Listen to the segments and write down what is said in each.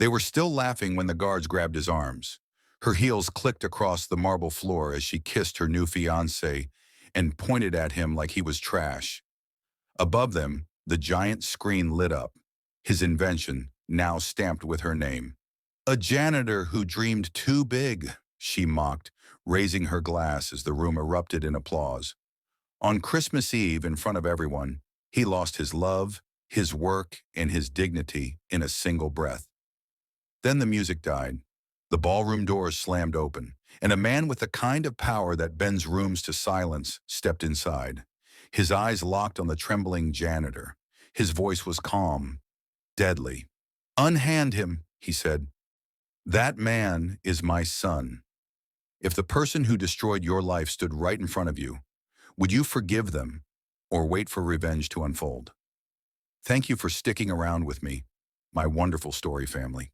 They were still laughing when the guards grabbed his arms. Her heels clicked across the marble floor as she kissed her new fiancé and pointed at him like he was trash. Above them, the giant screen lit up, his invention now stamped with her name. A janitor who dreamed too big, she mocked, raising her glass as the room erupted in applause. On Christmas Eve, in front of everyone, he lost his love, his work, and his dignity in a single breath. Then the music died. The ballroom doors slammed open, and a man with the kind of power that bends rooms to silence stepped inside. His eyes locked on the trembling janitor. His voice was calm, deadly. "Unhand him," he said. "That man is my son. If the person who destroyed your life stood right in front of you, would you forgive them or wait for revenge to unfold?" Thank you for sticking around with me, my wonderful story family.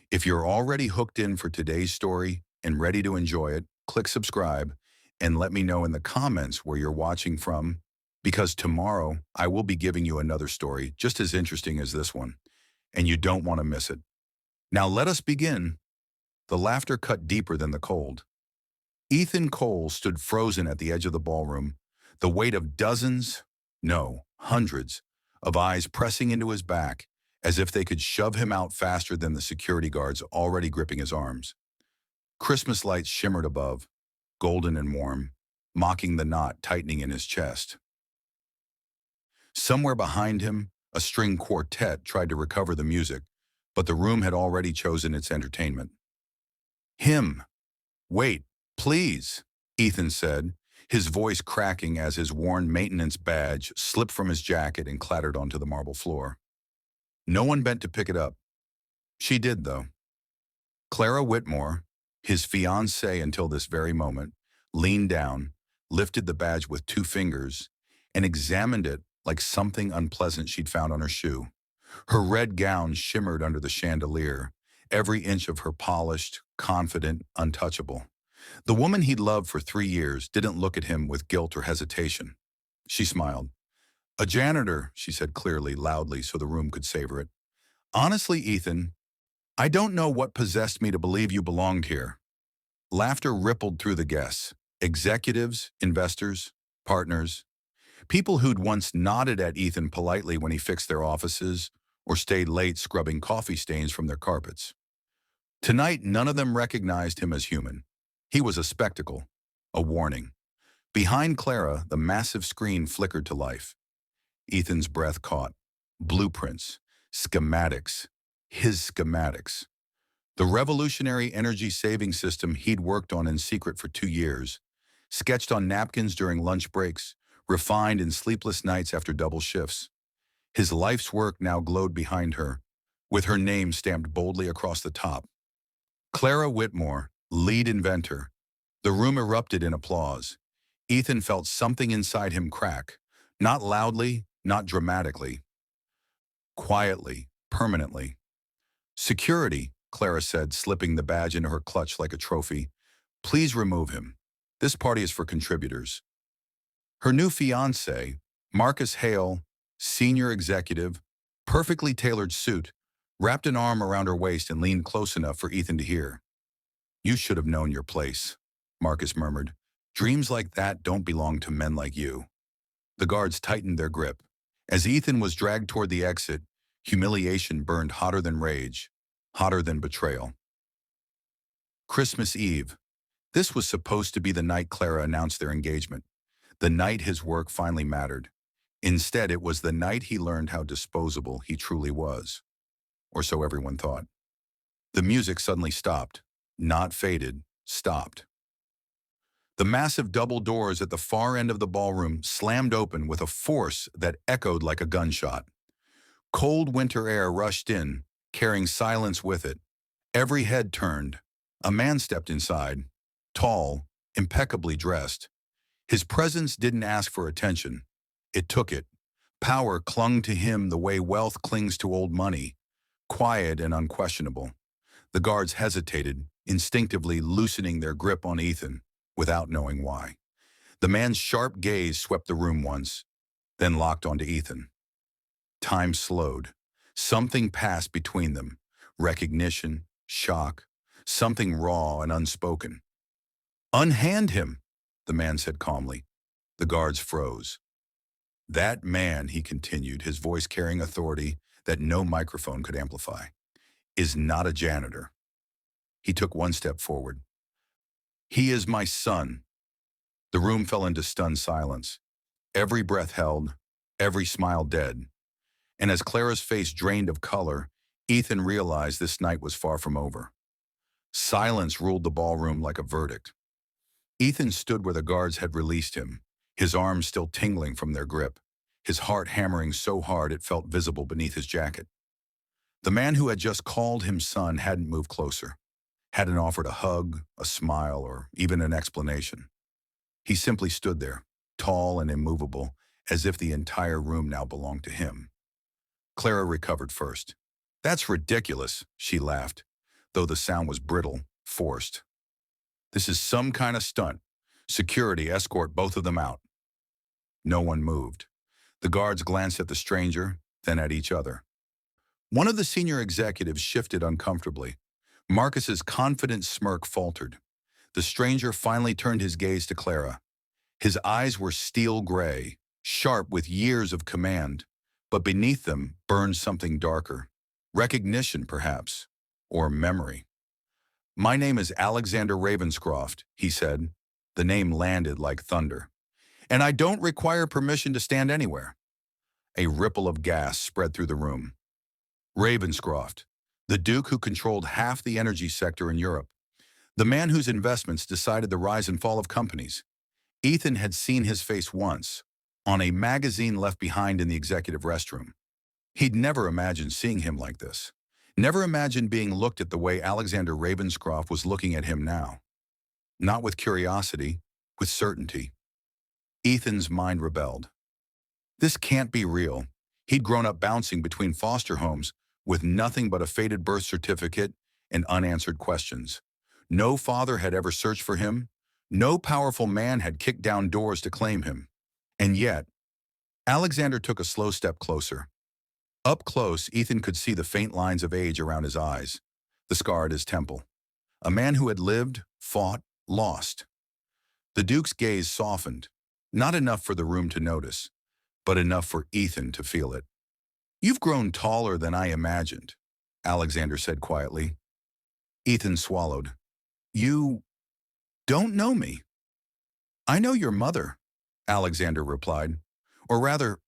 If you're already hooked in for today's story and ready to enjoy it, click subscribe and let me know in the comments where you're watching from, because tomorrow I will be giving you another story just as interesting as this one, and you don't want to miss it. Now let us begin. The laughter cut deeper than the cold. Ethan Cole stood frozen at the edge of the ballroom, the weight of dozens, no, hundreds, of eyes pressing into his back as if they could shove him out faster than the security guards already gripping his arms. Christmas lights shimmered above, golden and warm, mocking the knot tightening in his chest. Somewhere behind him, a string quartet tried to recover the music, but the room had already chosen its entertainment. "Him! Wait, please," Ethan said, his voice cracking as his worn maintenance badge slipped from his jacket and clattered onto the marble floor. No one bent to pick it up. She did, though. Clara Whitmore, his fiancée until this very moment, leaned down, lifted the badge with 2 fingers, and examined it like something unpleasant she'd found on her shoe. Her red gown shimmered under the chandelier, every inch of her polished, confident, untouchable. The woman he'd loved for 3 years didn't look at him with guilt or hesitation. She smiled. "A janitor," she said clearly, loudly, so the room could savor it. "Honestly, Ethan, I don't know what possessed me to believe you belonged here." Laughter rippled through the guests. Executives, investors, partners, people who'd once nodded at Ethan politely when he fixed their offices or stayed late scrubbing coffee stains from their carpets. Tonight, none of them recognized him as human. He was a spectacle, a warning. Behind Clara, the massive screen flickered to life. Ethan's breath caught. Blueprints, schematics, his schematics. The revolutionary energy saving system he'd worked on in secret for 2 years, sketched on napkins during lunch breaks, refined in sleepless nights after double shifts. His life's work now glowed behind her, with her name stamped boldly across the top. Clara Whitmore, lead inventor. The room erupted in applause. Ethan felt something inside him crack, not loudly, not dramatically. Quietly, permanently. "Security," Clara said, slipping the badge into her clutch like a trophy. "Please remove him. This party is for contributors." Her new fiancé, Marcus Hale, senior executive, perfectly tailored suit, wrapped an arm around her waist and leaned close enough for Ethan to hear. "You should have known your place," Marcus murmured. "Dreams like that don't belong to men like you." The guards tightened their grip. As Ethan was dragged toward the exit, humiliation burned hotter than rage, hotter than betrayal. Christmas Eve. This was supposed to be the night Clara announced their engagement, the night his work finally mattered. Instead, it was the night he learned how disposable he truly was. Or so everyone thought. The music suddenly stopped. Not faded, stopped. The massive double doors at the far end of the ballroom slammed open with a force that echoed like a gunshot. Cold winter air rushed in, carrying silence with it. Every head turned. A man stepped inside, tall, impeccably dressed. His presence didn't ask for attention. It took it. Power clung to him the way wealth clings to old money, quiet and unquestionable. The guards hesitated, instinctively loosening their grip on Ethan, without knowing why. The man's sharp gaze swept the room once, then locked onto Ethan. Time slowed. Something passed between them. Recognition, shock, something raw and unspoken. "Unhand him," the man said calmly. The guards froze. "That man," he continued, his voice carrying authority that no microphone could amplify, "is not a janitor." He took one step forward. "He is my son." The room fell into stunned silence, every breath held, every smile dead. And as Clara's face drained of color, Ethan realized this night was far from over. Silence ruled the ballroom like a verdict. Ethan stood where the guards had released him, his arms still tingling from their grip, his heart hammering so hard it felt visible beneath his jacket. The man who had just called him son hadn't moved closer, hadn't offered a hug, a smile, or even an explanation. He simply stood there, tall and immovable, as if the entire room now belonged to him. Clara recovered first. "That's ridiculous," she laughed, though the sound was brittle, forced. "This is some kind of stunt. Security, escort both of them out." No one moved. The guards glanced at the stranger, then at each other. One of the senior executives shifted uncomfortably. Marcus's confident smirk faltered. The stranger finally turned his gaze to Clara. His eyes were steel gray, sharp with years of command, but beneath them burned something darker. Recognition, perhaps, or memory. "My name is Alexander Ravenscroft," he said. The name landed like thunder. "And I don't require permission to stand anywhere." A ripple of gas spread through the room. Ravenscroft, the Duke who controlled half the energy sector in Europe, the man whose investments decided the rise and fall of companies. Ethan had seen his face once, on a magazine left behind in the executive restroom. He'd never imagined seeing him like this. Never imagined being looked at the way Alexander Ravenscroft was looking at him now. Not with curiosity, with certainty. Ethan's mind rebelled. This can't be real. He'd grown up bouncing between foster homes with nothing but a faded birth certificate and unanswered questions. No father had ever searched for him. No powerful man had kicked down doors to claim him. And yet, Alexander took a slow step closer. Up close, Ethan could see the faint lines of age around his eyes, the scar at his temple. A man who had lived, fought, lost. The Duke's gaze softened, not enough for the room to notice, but enough for Ethan to feel it. "You've grown taller than I imagined," Alexander said quietly. Ethan swallowed. "You don't know me." "I know your mother," Alexander replied. "Or rather,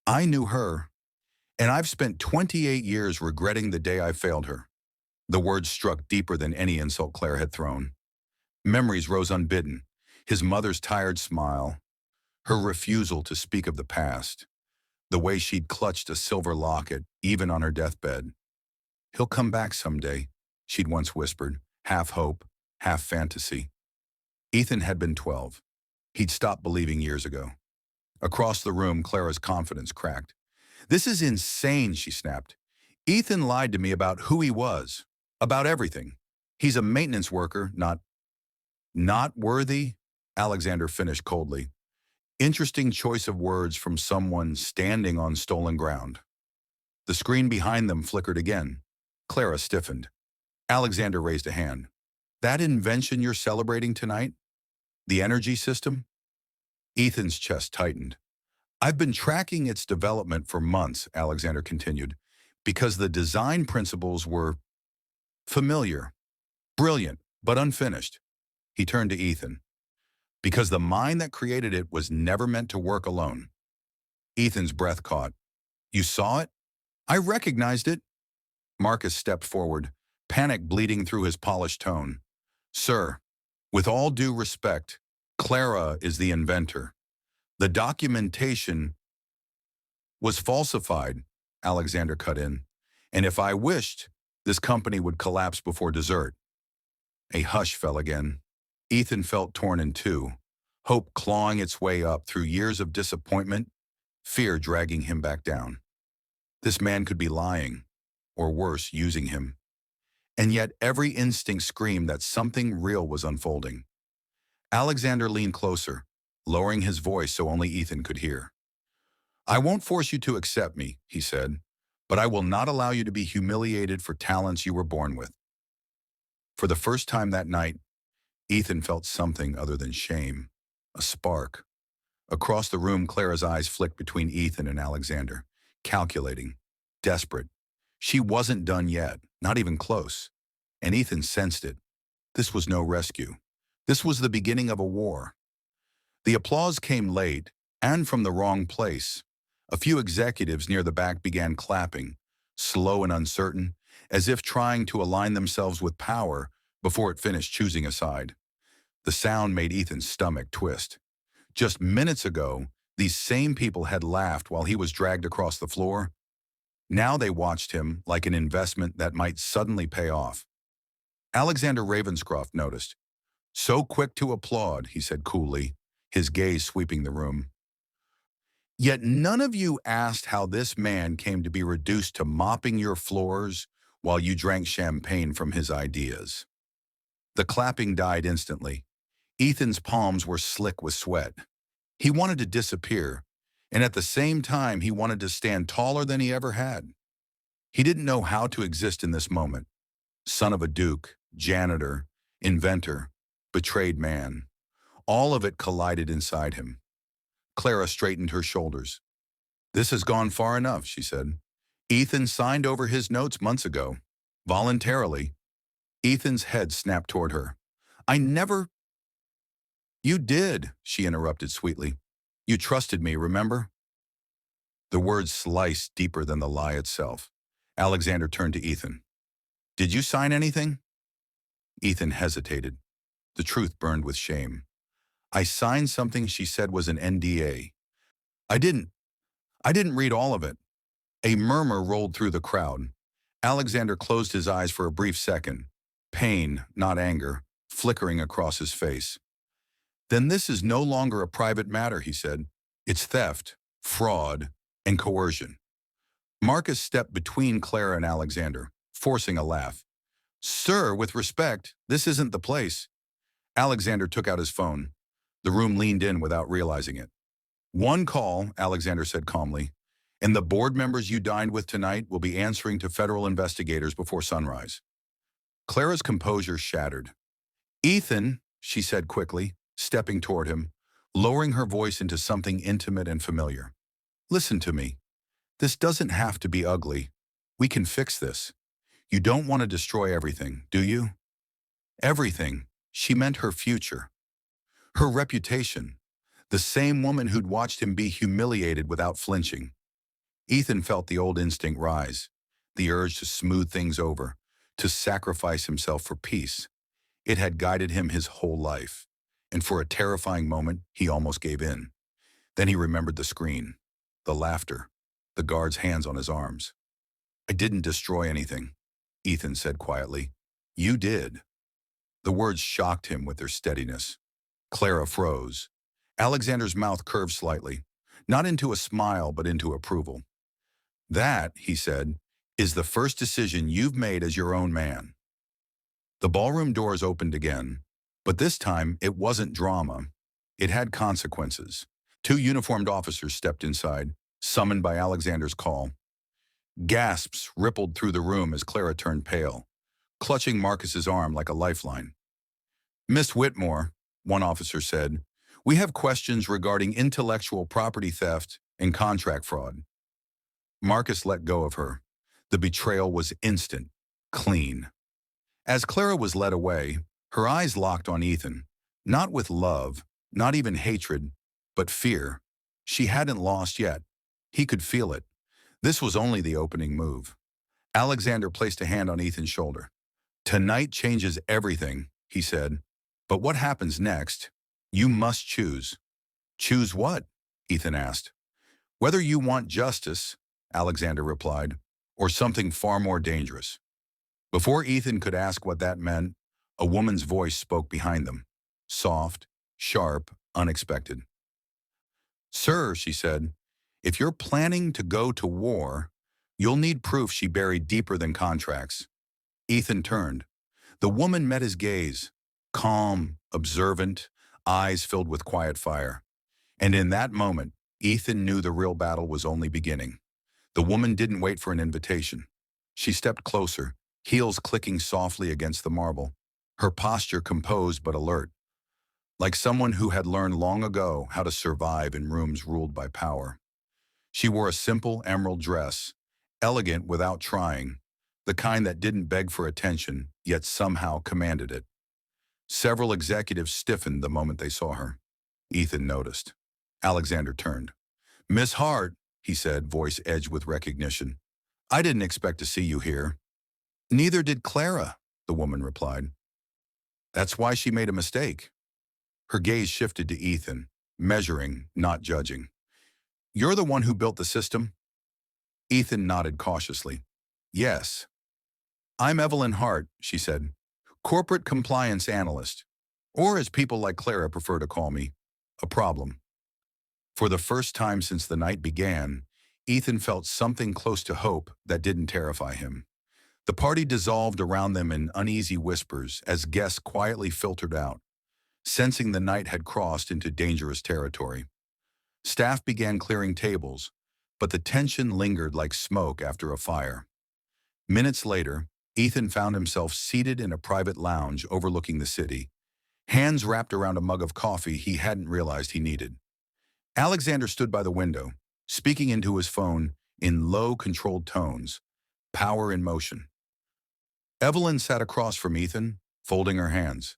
I knew her, and I've spent 28 years regretting the day I failed her." The words struck deeper than any insult Claire had thrown. Memories rose unbidden. His mother's tired smile, her refusal to speak of the past, the way she'd clutched a silver locket, even on her deathbed. "He'll come back someday," she'd once whispered, half hope, half fantasy. Ethan had been 12. He'd stopped believing years ago. Across the room, Clara's confidence cracked. "This is insane," she snapped. "Ethan lied to me about who he was, about everything. He's a maintenance worker, not worthy," Alexander finished coldly. Interesting choice of words from someone standing on stolen ground. The screen behind them flickered again. Clara stiffened. Alexander raised a hand. "That invention you're celebrating tonight? The energy system?" Ethan's chest tightened. "I've been tracking its development for months," Alexander continued, "because the design principles were familiar, brilliant, but unfinished." He turned to Ethan. "Because the mind that created it was never meant to work alone." Ethan's breath caught. "You saw it?" "I recognized it." Marcus stepped forward, panic bleeding through his polished tone. "Sir, with all due respect, Clara is the inventor. The documentation was falsified," Alexander cut in. "And if I wished, this company would collapse before dessert." A hush fell again. Ethan felt torn in two, hope clawing its way up through years of disappointment, fear dragging him back down. This man could be lying, or worse, using him. And yet every instinct screamed that something real was unfolding. Alexander leaned closer, lowering his voice so only Ethan could hear. "I won't force you to accept me," he said, but I will not allow you to be humiliated for talents you were born with. For the first time that night, Ethan felt something other than shame, a spark. Across the room, Clara's eyes flicked between Ethan and Alexander, calculating, desperate. She wasn't done yet, not even close. And Ethan sensed it. This was no rescue. This was the beginning of a war. The applause came late, and from the wrong place. A few executives near the back began clapping, slow and uncertain, as if trying to align themselves with power before it finished choosing a side. The sound made Ethan's stomach twist. Just minutes ago, these same people had laughed while he was dragged across the floor. Now they watched him like an investment that might suddenly pay off. Alexander Ravenscroft noticed. "So quick to applaud," he said coolly, his gaze sweeping the room. "Yet none of you asked how this man came to be reduced to mopping your floors while you drank champagne from his ideas." The clapping died instantly. Ethan's palms were slick with sweat. He wanted to disappear, and at the same time he wanted to stand taller than he ever had. He didn't know how to exist in this moment. Son of a duke, janitor, inventor, betrayed man. All of it collided inside him. Clara straightened her shoulders. "This has gone far enough," she said. "Ethan signed over his notes months ago. Voluntarily." Ethan's head snapped toward her. "I never—" "You did," she interrupted sweetly. "You trusted me, remember?" The words sliced deeper than the lie itself. Alexander turned to Ethan. "Did you sign anything?" Ethan hesitated. The truth burned with shame. "I signed something she said was an NDA. I didn't. I didn't read all of it." A murmur rolled through the crowd. Alexander closed his eyes for a brief second, pain, not anger, flickering across his face. "Then this is no longer a private matter," he said. "It's theft, fraud, and coercion." Marcus stepped between Clara and Alexander, forcing a laugh. "Sir, with respect, this isn't the place." Alexander took out his phone. The room leaned in without realizing it. "One call," Alexander said calmly, "and the board members you dined with tonight will be answering to federal investigators before sunrise." Clara's composure shattered. "Ethan," she said quickly, stepping toward him, lowering her voice into something intimate and familiar. "Listen to me. This doesn't have to be ugly. We can fix this. You don't want to destroy everything, do you?" Everything. She meant her future. Her reputation. The same woman who'd watched him be humiliated without flinching. Ethan felt the old instinct rise, the urge to smooth things over, to sacrifice himself for peace. It had guided him his whole life, and for a terrifying moment, he almost gave in. Then he remembered the screen, the laughter, the guard's hands on his arms. "I didn't destroy anything," Ethan said quietly. "You did." The words shocked him with their steadiness. Clara froze. Alexander's mouth curved slightly, not into a smile but into approval. "That," he said, "is the first decision you've made as your own man." The ballroom doors opened again, but this time it wasn't drama. It had consequences. Two uniformed officers stepped inside, summoned by Alexander's call. Gasps rippled through the room as Clara turned pale, clutching Marcus's arm like a lifeline. "Miss Whitmore," one officer said, "we have questions regarding intellectual property theft and contract fraud." Marcus let go of her. The betrayal was instant, clean. As Clara was led away, her eyes locked on Ethan, not with love, not even hatred, but fear. She hadn't lost yet. He could feel it. This was only the opening move. Alexander placed a hand on Ethan's shoulder. "Tonight changes everything," he said. "But what happens next? You must choose." "Choose what?" Ethan asked. "Whether you want justice," Alexander replied, "or something far more dangerous." Before Ethan could ask what that meant, a woman's voice spoke behind them. Soft, sharp, unexpected. "Sir," she said, "if you're planning to go to war, you'll need proof she buried deeper than contracts." Ethan turned. The woman met his gaze, calm, observant, eyes filled with quiet fire. And in that moment, Ethan knew the real battle was only beginning. The woman didn't wait for an invitation. She stepped closer, heels clicking softly against the marble, her posture composed but alert, like someone who had learned long ago how to survive in rooms ruled by power. She wore a simple emerald dress, elegant without trying, the kind that didn't beg for attention, yet somehow commanded it. Several executives stiffened the moment they saw her. Ethan noticed. Alexander turned. "Miss Hart," he said, voice edged with recognition. "I didn't expect to see you here." "Neither did Clara," the woman replied. "That's why she made a mistake." Her gaze shifted to Ethan, measuring, not judging. "You're the one who built the system?" Ethan nodded cautiously. "Yes." "I'm Evelyn Hart," she said, "corporate compliance analyst, or as people like Clara prefer to call me, a problem." For the first time since the night began, Ethan felt something close to hope that didn't terrify him. The party dissolved around them in uneasy whispers as guests quietly filtered out, sensing the night had crossed into dangerous territory. Staff began clearing tables, but the tension lingered like smoke after a fire. Minutes later, Ethan found himself seated in a private lounge overlooking the city, hands wrapped around a mug of coffee he hadn't realized he needed. Alexander stood by the window, speaking into his phone in low, controlled tones, power in motion. Evelyn sat across from Ethan, folding her hands.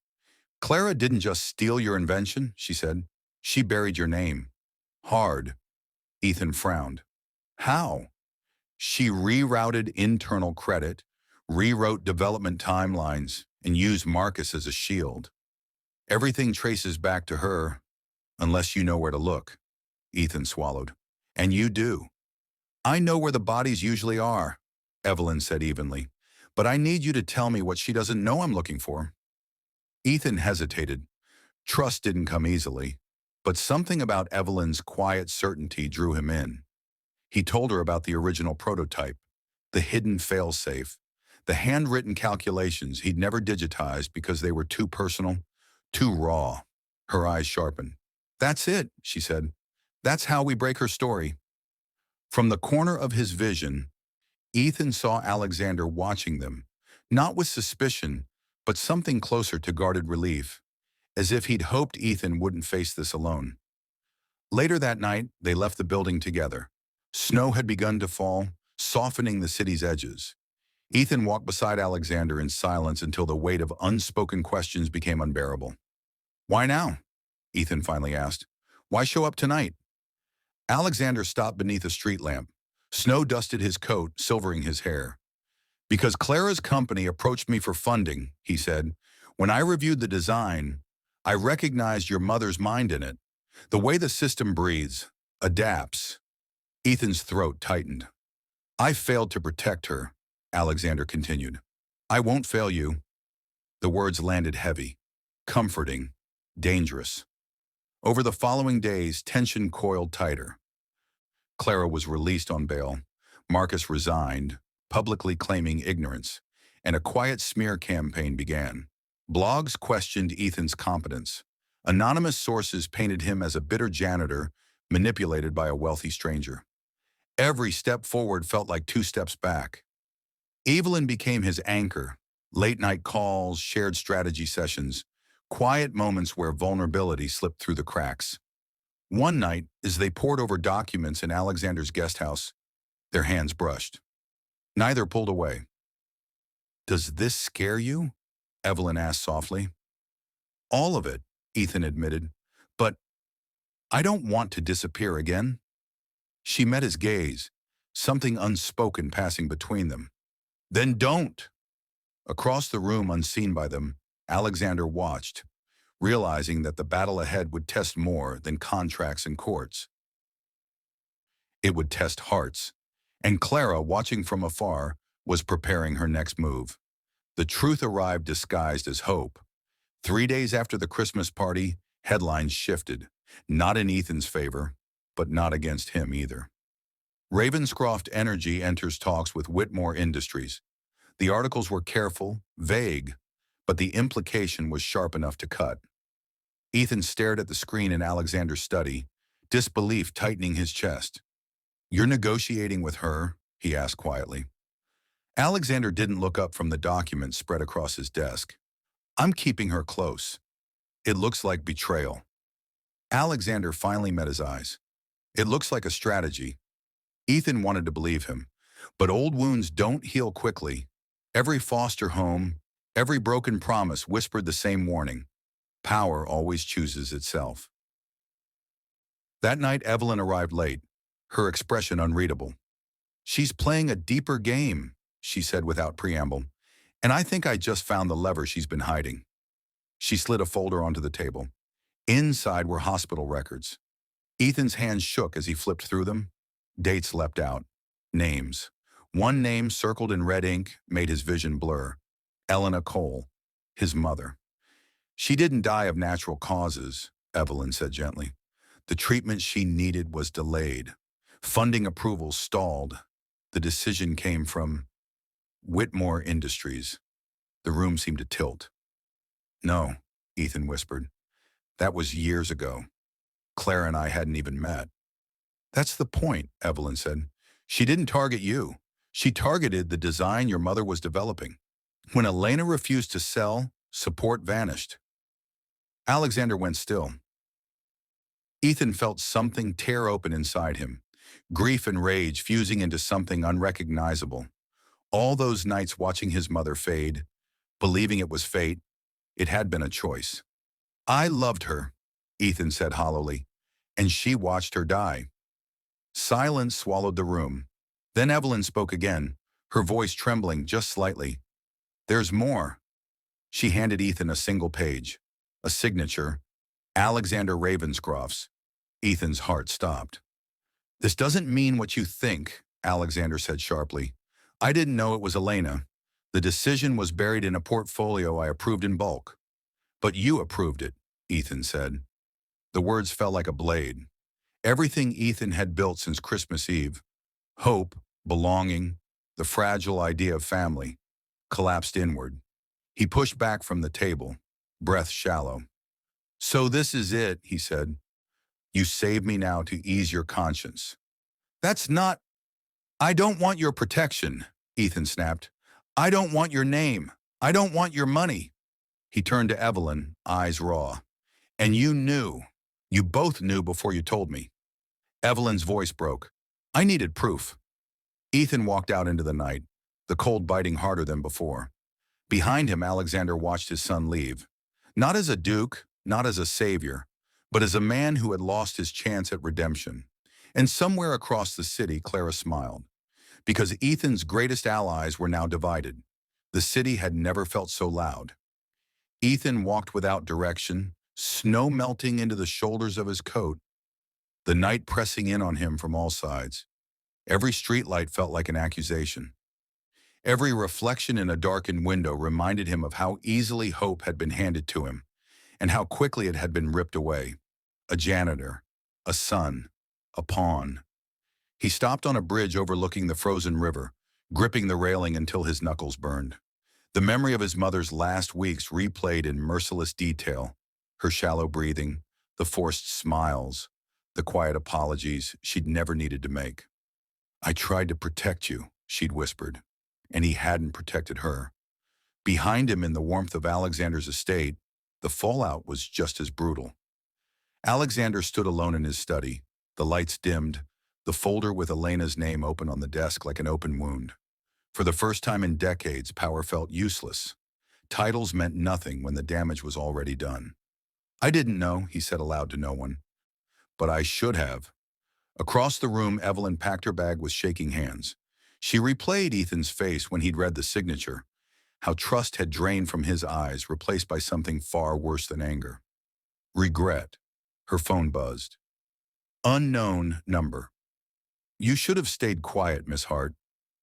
"Clara didn't just steal your invention," she said. "She buried your name. Hard." Ethan frowned. "How?" "She rerouted internal credit, rewrote development timelines, and used Marcus as a shield. Everything traces back to her, unless you know where to look." Ethan swallowed. "And you do." "I know where the bodies usually are," Evelyn said evenly. "But I need you to tell me what she doesn't know I'm looking for." Ethan hesitated. Trust didn't come easily, but something about Evelyn's quiet certainty drew him in. He told her about the original prototype, the hidden failsafe, the handwritten calculations he'd never digitized because they were too personal, too raw. Her eyes sharpened. "That's it," she said. "That's how we break her story." From the corner of his vision, Ethan saw Alexander watching them, not with suspicion, but something closer to guarded relief, as if he'd hoped Ethan wouldn't face this alone. Later that night, they left the building together. Snow had begun to fall, softening the city's edges. Ethan walked beside Alexander in silence until the weight of unspoken questions became unbearable. "Why now?" Ethan finally asked. "Why show up tonight?" Alexander stopped beneath a street lamp. Snow dusted his coat, silvering his hair. "Because Clara's company approached me for funding," he said. "When I reviewed the design, I recognized your mother's mind in it. The way the system breathes, adapts." Ethan's throat tightened. "I failed to protect her," Alexander continued. "I won't fail you." The words landed heavy, comforting, dangerous. Over the following days, tension coiled tighter. Clara was released on bail. Marcus resigned, publicly claiming ignorance, and a quiet smear campaign began. Blogs questioned Ethan's competence. Anonymous sources painted him as a bitter janitor manipulated by a wealthy stranger. Every step forward felt like two steps back. Evelyn became his anchor. Late-night calls, shared strategy sessions, quiet moments where vulnerability slipped through the cracks. One night, as they pored over documents in Alexander's guest house, their hands brushed. Neither pulled away. "Does this scare you?" Evelyn asked softly. "All of it," Ethan admitted. "But I don't want to disappear again." She met his gaze, something unspoken passing between them. "Then don't!" Across the room, unseen by them, Alexander watched, realizing that the battle ahead would test more than contracts and courts. It would test hearts, and Clara, watching from afar, was preparing her next move. The truth arrived disguised as hope. 3 days after the Christmas party, headlines shifted, not in Ethan's favor, but not against him either. Ravenscroft Energy enters talks with Whitmore Industries. The articles were careful, vague, but the implication was sharp enough to cut. Ethan stared at the screen in Alexander's study, disbelief tightening his chest. "You're negotiating with her?" he asked quietly. Alexander didn't look up from the document spread across his desk. "I'm keeping her close. It looks like betrayal." Alexander finally met his eyes. "It looks like a strategy." Ethan wanted to believe him, but old wounds don't heal quickly. Every foster home, every broken promise whispered the same warning: power always chooses itself. That night, Evelyn arrived late, her expression unreadable. "She's playing a deeper game," she said without preamble, "and I think I just found the lever she's been hiding." She slid a folder onto the table. Inside were hospital records. Ethan's hands shook as he flipped through them. Dates leapt out. Names. One name circled in red ink made his vision blur. Elena Cole, his mother. "She didn't die of natural causes," Evelyn said gently. "The treatment she needed was delayed. Funding approval stalled. The decision came from Whitmore Industries." The room seemed to tilt. "No," Ethan whispered. "That was years ago. Claire and I hadn't even met." "That's the point," Evelyn said. "She didn't target you. She targeted the design your mother was developing. When Elena refused to sell, support vanished." Alexander went still. Ethan felt something tear open inside him, grief and rage fusing into something unrecognizable. All those nights watching his mother fade, believing it was fate, it had been a choice. "I loved her," Ethan said hollowly, "and she watched her die." Silence swallowed the room. Then Evelyn spoke again, her voice trembling just slightly. "There's more." She handed Ethan a single page, a signature, Alexander Ravenscroft's. Ethan's heart stopped. "This doesn't mean what you think," Alexander said sharply. "I didn't know it was Elena. The decision was buried in a portfolio I approved in bulk." "But you approved it," Ethan said. The words fell like a blade. Everything Ethan had built since Christmas Eve, hope, belonging, the fragile idea of family, collapsed inward. He pushed back from the table, breath shallow. "So this is it," he said. "You save me now to ease your conscience." "That's not—" "I don't want your protection," Ethan snapped. "I don't want your name. I don't want your money." He turned to Evelyn, eyes raw. "And you knew. You both knew before you told me." Evelyn's voice broke. "I needed proof." Ethan walked out into the night, the cold biting harder than before. Behind him, Alexander watched his son leave. Not as a duke, not as a savior, but as a man who had lost his chance at redemption. And somewhere across the city, Clara smiled. Because Ethan's greatest allies were now divided. The city had never felt so loud. Ethan walked without direction, snow melting into the shoulders of his coat, the night pressing in on him from all sides. Every streetlight felt like an accusation. Every reflection in a darkened window reminded him of how easily hope had been handed to him, and how quickly it had been ripped away. A janitor, a son, a pawn. He stopped on a bridge overlooking the frozen river, gripping the railing until his knuckles burned. The memory of his mother's last weeks replayed in merciless detail, her shallow breathing, the forced smiles, the quiet apologies she'd never needed to make. "I tried to protect you," she'd whispered, and he hadn't protected her. Behind him in the warmth of Alexander's estate, the fallout was just as brutal. Alexander stood alone in his study, the lights dimmed, the folder with Elena's name open on the desk like an open wound. For the first time in decades, power felt useless. Titles meant nothing when the damage was already done. "I didn't know," he said aloud to no one. "But I should have." Across the room, Evelyn packed her bag with shaking hands. She replayed Ethan's face when he'd read the signature, how trust had drained from his eyes, replaced by something far worse than anger. Regret. Her phone buzzed. Unknown number. "You should have stayed quiet, Miss Hart."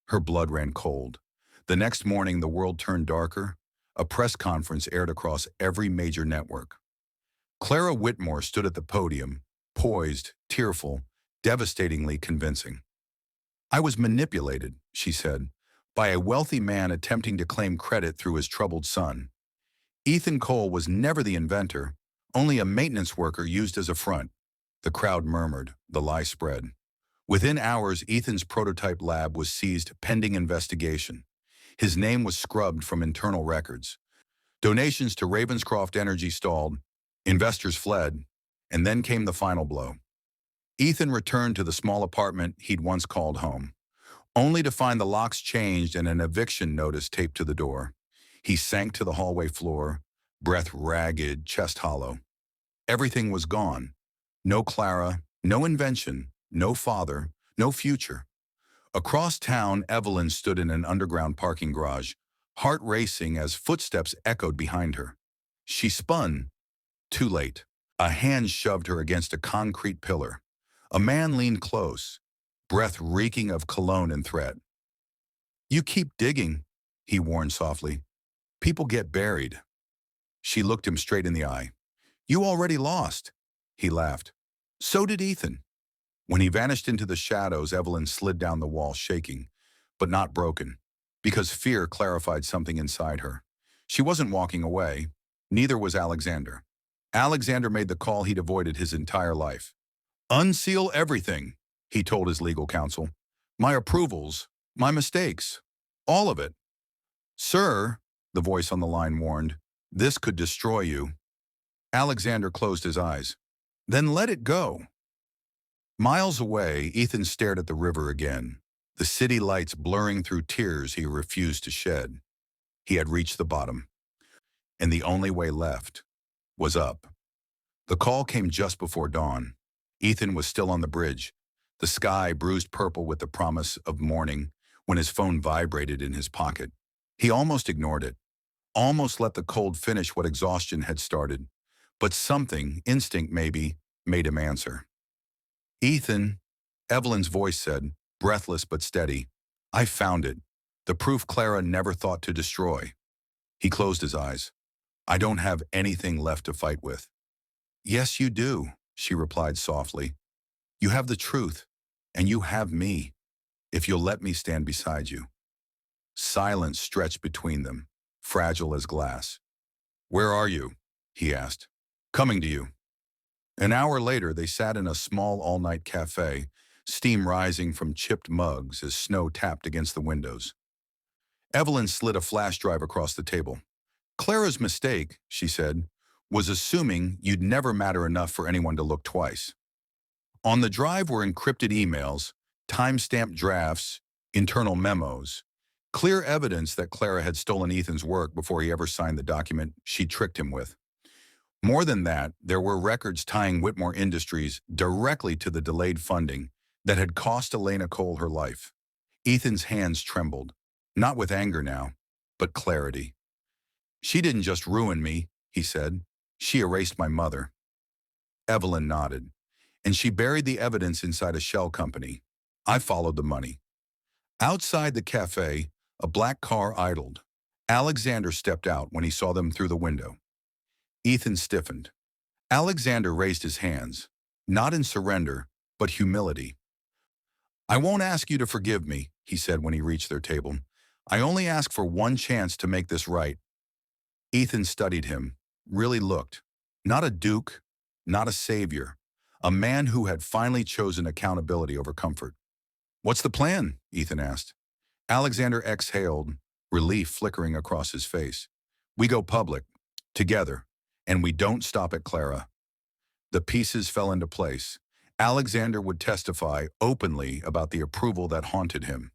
Her blood ran cold. The next morning, the world turned darker. A press conference aired across every major network. Clara Whitmore stood at the podium, poised, tearful, devastatingly convincing. "I was manipulated," she said, "by a wealthy man attempting to claim credit through his troubled son. Ethan Cole was never the inventor, only a maintenance worker used as a front." The crowd murmured, the lie spread. Within hours, Ethan's prototype lab was seized pending investigation. His name was scrubbed from internal records. Donations to Ravenscroft Energy stalled, investors fled, and then came the final blow. Ethan returned to the small apartment he'd once called home, only to find the locks changed and an eviction notice taped to the door. He sank to the hallway floor, breath ragged, chest hollow. Everything was gone. No Clara, no invention, no father, no future. Across town, Evelyn stood in an underground parking garage, heart racing as footsteps echoed behind her. She spun. Too late. A hand shoved her against a concrete pillar. A man leaned close, breath reeking of cologne and threat. "You keep digging," he warned softly. "People get buried." She looked him straight in the eye. "You already lost," he laughed. So did Ethan. When he vanished into the shadows, Evelyn slid down the wall, shaking, but not broken, because fear clarified something inside her. She wasn't walking away. Neither was Alexander. Alexander made the call he'd avoided his entire life. "Unseal everything," he told his legal counsel. "My approvals, my mistakes, all of it." "Sir," the voice on the line warned, "this could destroy you." Alexander closed his eyes. "Then let it go." Miles away, Ethan stared at the river again, the city lights blurring through tears he refused to shed. He had reached the bottom, and the only way left was up. The call came just before dawn. Ethan was still on the bridge, the sky bruised purple with the promise of morning, when his phone vibrated in his pocket. He almost ignored it, almost let the cold finish what exhaustion had started. But something, instinct maybe, made him answer. "Ethan," Evelyn's voice said, breathless but steady, "I found it. The proof Clara never thought to destroy." He closed his eyes. "I don't have anything left to fight with." "Yes, you do," she replied softly. "You have the truth, and you have me, if you'll let me stand beside you." Silence stretched between them, fragile as glass. "Where are you?" he asked. "Coming to you." An hour later, they sat in a small all-night cafe, steam rising from chipped mugs as snow tapped against the windows. Evelyn slid a flash drive across the table. "Clara's mistake," she said, "was assuming you'd never matter enough for anyone to look twice." On the drive were encrypted emails, time-stamped drafts, internal memos, clear evidence that Clara had stolen Ethan's work before he ever signed the document she tricked him with. More than that, there were records tying Whitmore Industries directly to the delayed funding that had cost Elena Cole her life. Ethan's hands trembled, not with anger now, but clarity. "She didn't just ruin me," he said. "She erased my mother." Evelyn nodded. "And she buried the evidence inside a shell company. I followed the money." Outside the cafe, a black car idled. Alexander stepped out when he saw them through the window. Ethan stiffened. Alexander raised his hands, not in surrender, but humility. "I won't ask you to forgive me," he said when he reached their table. "I only ask for one chance to make this right." Ethan studied him, really looked. Not a duke, not a savior, a man who had finally chosen accountability over comfort. "What's the plan?" Ethan asked. Alexander exhaled, relief flickering across his face. "We go public, together, and we don't stop at Clara." The pieces fell into place. Alexander would testify openly about the approval that haunted him.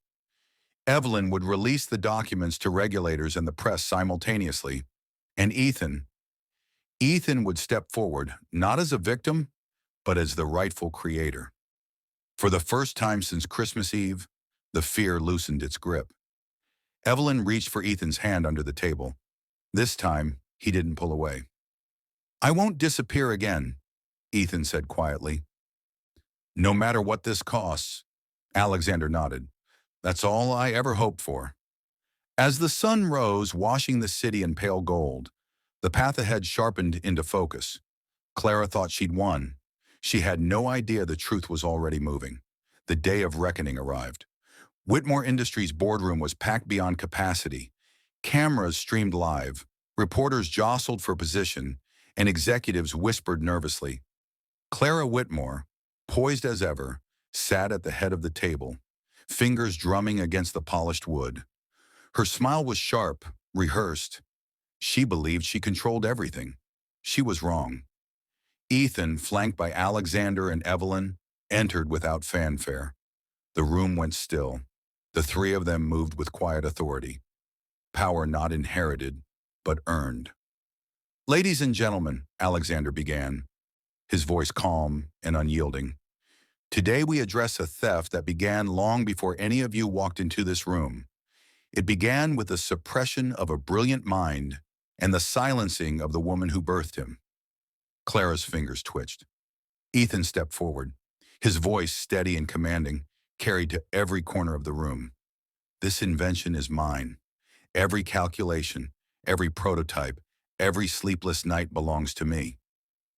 Evelyn would release the documents to regulators and the press simultaneously. And Ethan would step forward, not as a victim, but as the rightful creator. For the first time since Christmas Eve, the fear loosened its grip. Evelyn reached for Ethan's hand under the table. This time, he didn't pull away. "I won't disappear again," Ethan said quietly. "No matter what this costs," Alexander nodded. "That's all I ever hoped for." As the sun rose, washing the city in pale gold, the path ahead sharpened into focus. Clara thought she'd won. She had no idea the truth was already moving. The day of reckoning arrived. Whitmore Industries' boardroom was packed beyond capacity. Cameras streamed live, reporters jostled for position, and executives whispered nervously. Clara Whitmore, poised as ever, sat at the head of the table, fingers drumming against the polished wood. Her smile was sharp, rehearsed. She believed she controlled everything. She was wrong. Ethan, flanked by Alexander and Evelyn, entered without fanfare. The room went still. The three of them moved with quiet authority. Power not inherited, but earned. "Ladies and gentlemen," Alexander began, his voice calm and unyielding. "Today we address a theft that began long before any of you walked into this room. It began with the suppression of a brilliant mind and the silencing of the woman who birthed him." Clara's fingers twitched. Ethan stepped forward, his voice steady and commanding, carried to every corner of the room. "This invention is mine. Every calculation, every prototype, every sleepless night belongs to me.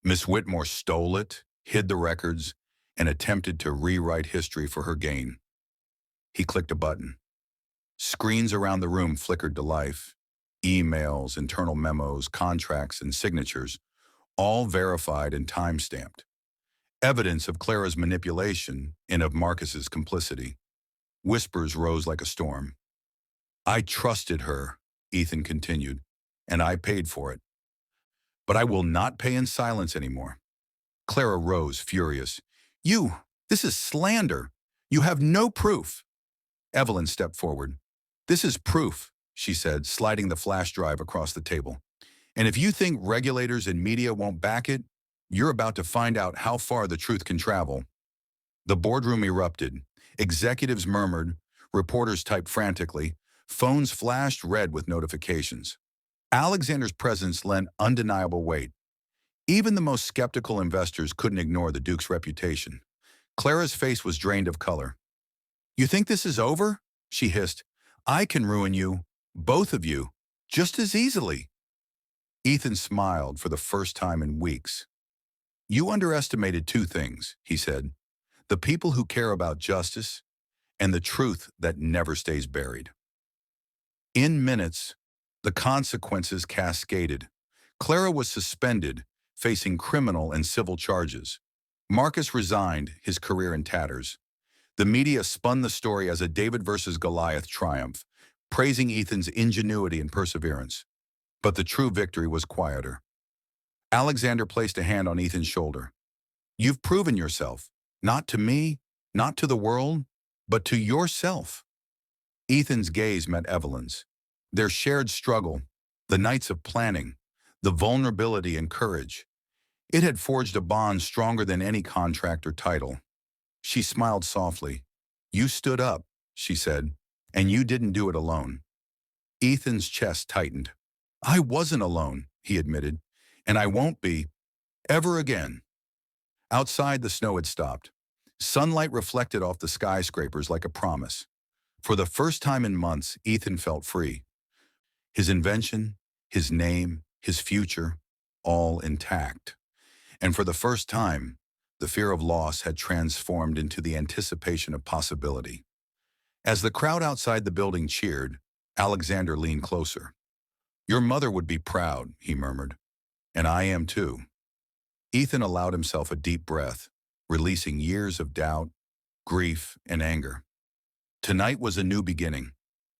Miss Whitmore stole it, hid the records, and attempted to rewrite history for her gain." He clicked a button. Screens around the room flickered to life. Emails, internal memos, contracts, and signatures, all verified and time-stamped. Evidence of Clara's manipulation and of Marcus's complicity. Whispers rose like a storm. "I trusted her," Ethan continued, "and I paid for it. But I will not pay in silence anymore." Clara rose, furious. This is slander. You have no proof." Evelyn stepped forward. "This is proof," she said, sliding the flash drive across the table. "And if you think regulators and media won't back it, you're about to find out how far the truth can travel." The boardroom erupted. Executives murmured, reporters typed frantically, phones flashed red with notifications. Alexander's presence lent undeniable weight. Even the most skeptical investors couldn't ignore the Duke's reputation. Clara's face was drained of color. "You think this is over?" she hissed. "I can ruin you, both of you, just as easily." Ethan smiled for the first time in weeks. "You underestimated two things," he said. "The people who care about justice and the truth that never stays buried." In minutes, the consequences cascaded. Clara was suspended, facing criminal and civil charges. Marcus resigned, his career in tatters. The media spun the story as a David versus Goliath triumph, praising Ethan's ingenuity and perseverance. But the true victory was quieter. Alexander placed a hand on Ethan's shoulder. "You've proven yourself, not to me, not to the world, but to yourself." Ethan's gaze met Evelyn's. Their shared struggle, the nights of planning, the vulnerability and courage. It had forged a bond stronger than any contract or title. She smiled softly. "You stood up," she said, "and you didn't do it alone." Ethan's chest tightened. "I wasn't alone," he admitted, "and I won't be, ever again." Outside, the snow had stopped. Sunlight reflected off the skyscrapers like a promise. For the first time in months, Ethan felt free. His invention, his name, his future, all intact. And for the first time, the fear of loss had transformed into the anticipation of possibility. As the crowd outside the building cheered, Alexander leaned closer. "Your mother would be proud," he murmured. "And I am too." Ethan allowed himself a deep breath, releasing years of doubt, grief, and anger. Tonight was a new beginning.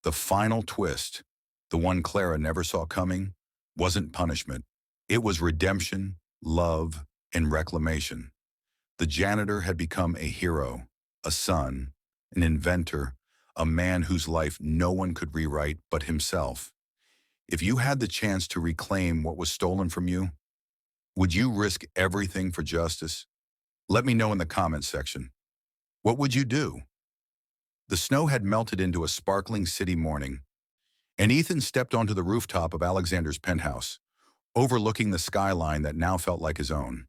The final twist, the one Clara never saw coming, wasn't punishment. It was redemption, love, and reclamation. The janitor had become a hero, a son, an inventor, a man whose life no one could rewrite but himself. If you had the chance to reclaim what was stolen from you, would you risk everything for justice? Let me know in the comments section. What would you do? The snow had melted into a sparkling city morning, and Ethan stepped onto the rooftop of Alexander's penthouse, overlooking the skyline that now felt like his own.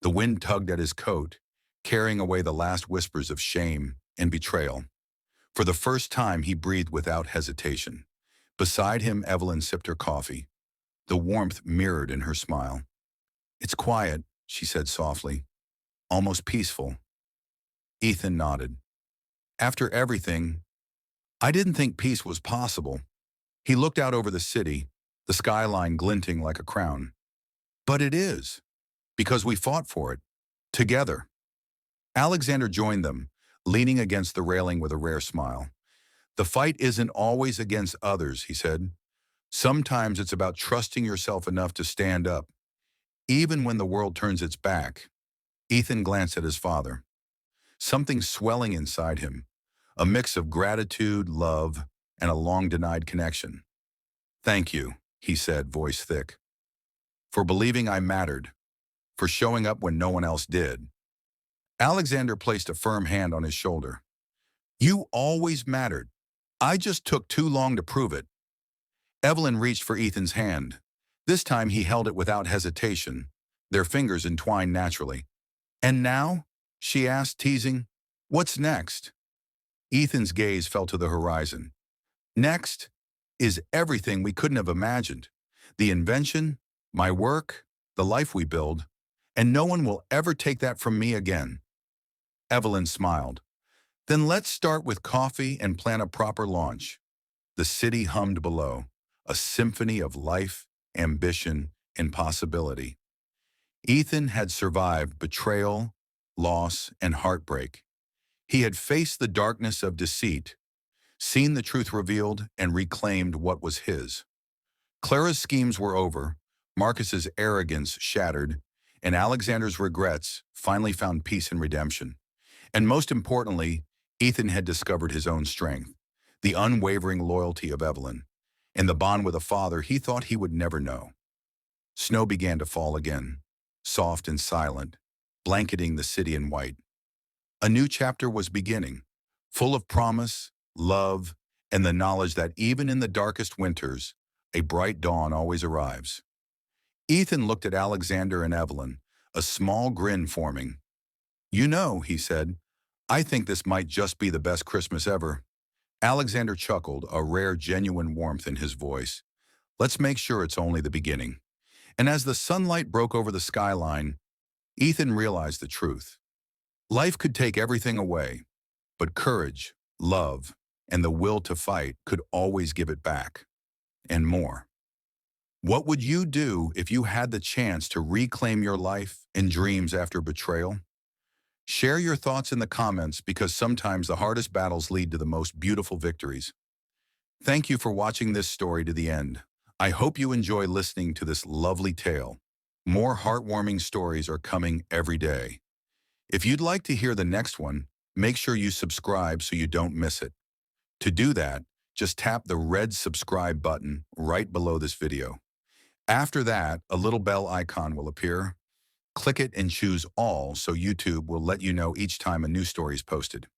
The wind tugged at his coat, carrying away the last whispers of shame and betrayal. For the first time, he breathed without hesitation. Beside him, Evelyn sipped her coffee. The warmth mirrored in her smile. "It's quiet," she said softly, "almost peaceful." Ethan nodded. "After everything, I didn't think peace was possible." He looked out over the city, the skyline glinting like a crown. "But it is, because we fought for it, together." Alexander joined them, leaning against the railing with a rare smile. The fight isn't always against others, he said. Sometimes it's about trusting yourself enough to stand up, even when the world turns its back. Ethan glanced at his father, something swelling inside him, a mix of gratitude, love, and a long-denied connection. Thank you, he said, voice thick, for believing I mattered, for showing up when no one else did. Alexander placed a firm hand on his shoulder. You always mattered. I just took too long to prove it. Evelyn reached for Ethan's hand. This time he held it without hesitation, their fingers entwined naturally. And now? She asked, teasing. What's next? Ethan's gaze fell to the horizon. Next is everything we couldn't have imagined. The invention, my work, the life we build, and no one will ever take that from me again. Evelyn smiled. Then let's start with coffee and plan a proper launch. The city hummed below, a symphony of life, ambition, and possibility. Ethan had survived betrayal, loss, and heartbreak. He had faced the darkness of deceit, seen the truth revealed, and reclaimed what was his. Clara's schemes were over, Marcus's arrogance shattered, and Alexander's regrets finally found peace and redemption. And most importantly, Ethan had discovered his own strength, the unwavering loyalty of Evelyn, and the bond with a father he thought he would never know. Snow began to fall again, soft and silent, blanketing the city in white. A new chapter was beginning, full of promise, love, and the knowledge that even in the darkest winters, a bright dawn always arrives. Ethan looked at Alexander and Evelyn, a small grin forming. You know, he said, I think this might just be the best Christmas ever. Alexander chuckled, a rare, genuine warmth in his voice. Let's make sure it's only the beginning. And as the sunlight broke over the skyline, Ethan realized the truth. Life could take everything away, but courage, love, and the will to fight could always give it back. And more. What would you do if you had the chance to reclaim your life and dreams after betrayal? Share your thoughts in the comments because sometimes the hardest battles lead to the most beautiful victories. Thank you for watching this story to the end. I hope you enjoy listening to this lovely tale. More heartwarming stories are coming every day. If you'd like to hear the next one, make sure you subscribe so you don't miss it. To do that, just tap the red subscribe button right below this video. After that, a little bell icon will appear. Click it and choose all so YouTube will let you know each time a new story is posted.